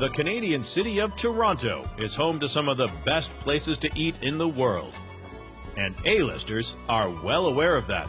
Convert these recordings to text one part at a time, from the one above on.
The Canadian city of Toronto is home to some of the best places to eat in the world. And A-listers are well aware of that.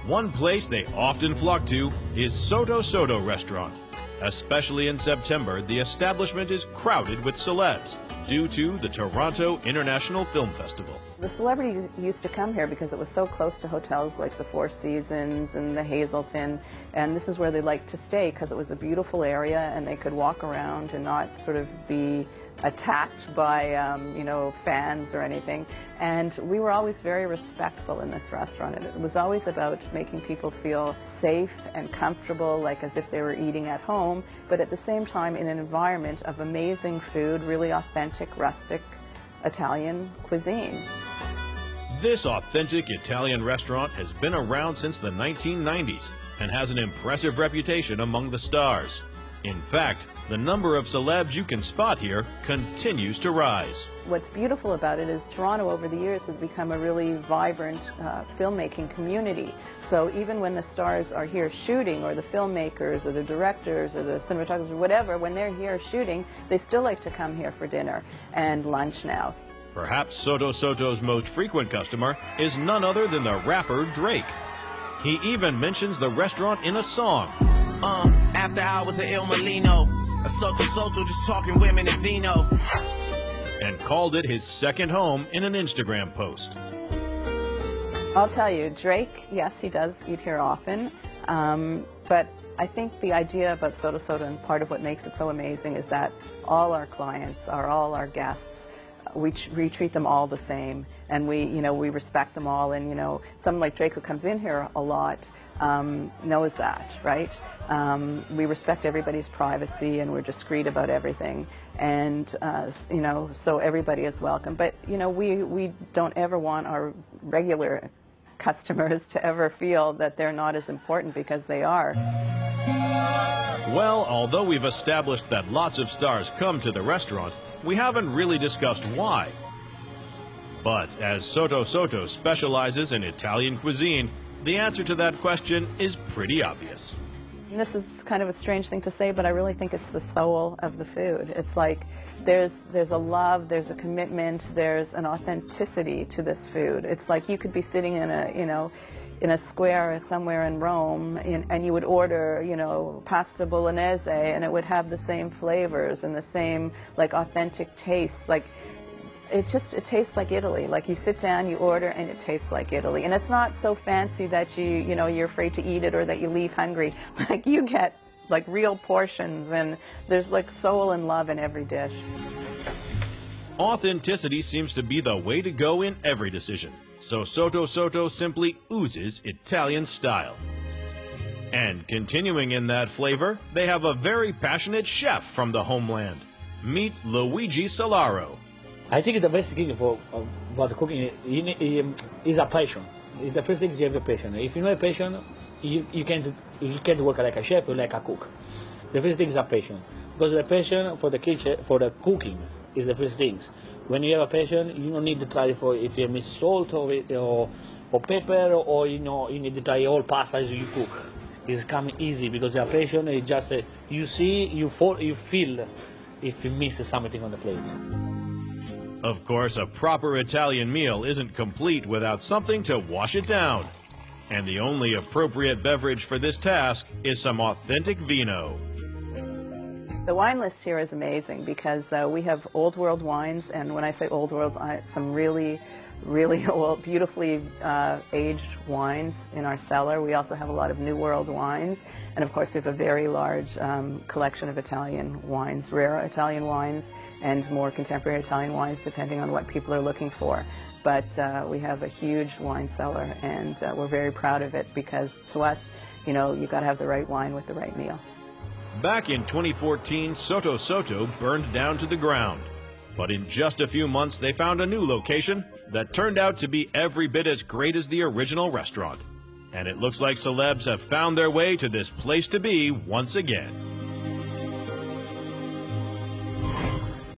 One place they often flock to is Soto Soto restaurant. Especially in September, the establishment is crowded with celebs due to the Toronto International Film Festival. The celebrities used to come here because it was so close to hotels like the Four Seasons and the Hazelton, and this is where they liked to stay because it was a beautiful area and they could walk around and not sort of be attacked by you know, fans or anything. And we were always very respectful in this restaurant. It was always about making people feel safe and comfortable, like as if they were eating at home, but at the same time in an environment of amazing food, really authentic, rustic Italian cuisine. This authentic Italian restaurant has been around since the 1990s and has an impressive reputation among the stars. In fact, the number of celebs you can spot here continues to rise. What's beautiful about it is Toronto over the years has become a really vibrant filmmaking community. So even when the stars are here shooting, or the filmmakers or the directors or the cinematographers or whatever, when they're here shooting, they still like to come here for dinner and lunch now. Perhaps Soto Soto's most frequent customer is none other than the rapper Drake. He even mentions the restaurant in a song. After hours at Il Molino, a Soto Soto just talking women and vino. And called it his second home in an Instagram post. I'll tell you, Drake, yes, he does eat here often, but I think the idea about Soto Soto, and part of what makes it so amazing, is that all our clients, all our guests, we treat them all the same, and we respect them all. And someone like Drake, who comes in here a lot, knows that, right? We respect everybody's privacy, and we're discreet about everything, and so everybody is welcome. But we don't ever want our regular customers to ever feel that they're not as important, because they are. Well, although we've established that lots of stars come to the restaurant, we haven't really discussed why. But as Soto Soto specializes in Italian cuisine, the answer to that question is pretty obvious. And this is kind of a strange thing to say, but I really think it's the soul of the food. It's like there's a love, there's a commitment, there's an authenticity to this food. It's like you could be sitting in a square somewhere in Rome, and you would order, pasta bolognese, and it would have the same flavors and the same authentic taste. It tastes like Italy. Like you sit down, you order, and it tastes like Italy. And it's not so fancy that you're afraid to eat it or that you leave hungry. You get real portions, and there's soul and love in every dish. Authenticity seems to be the way to go in every decision. So Soto Soto simply oozes Italian style. And continuing in that flavor, they have a very passionate chef from the homeland. Meet Luigi Solaro. I think the best thing about cooking is a passion. The first thing is you have a passion. If you know a passion, you can't work like a chef or like a cook. The first thing is a passion, because the passion for the kitchen, for the cooking, is the first things. When you have a passion, you don't need to try if you miss salt or pepper, or you need to try all pasta as you cook. It's coming easy because the passion is just you see, you feel if you miss something on the plate. Of course, a proper Italian meal isn't complete without something to wash it down. And the only appropriate beverage for this task is some authentic vino. The wine list here is amazing because we have old world wines, and when I say old world, some really old, beautifully aged wines in our cellar. We also have a lot of new world wines, and of course we have a very large collection of Italian wines, rare Italian wines and more contemporary Italian wines, depending on what people are looking for. But we have a huge wine cellar, and we're very proud of it because to us, you've got to have the right wine with the right meal. Back in 2014, Soto Soto burned down to the ground. But in just a few months, they found a new location that turned out to be every bit as great as the original restaurant. And it looks like celebs have found their way to this place to be once again.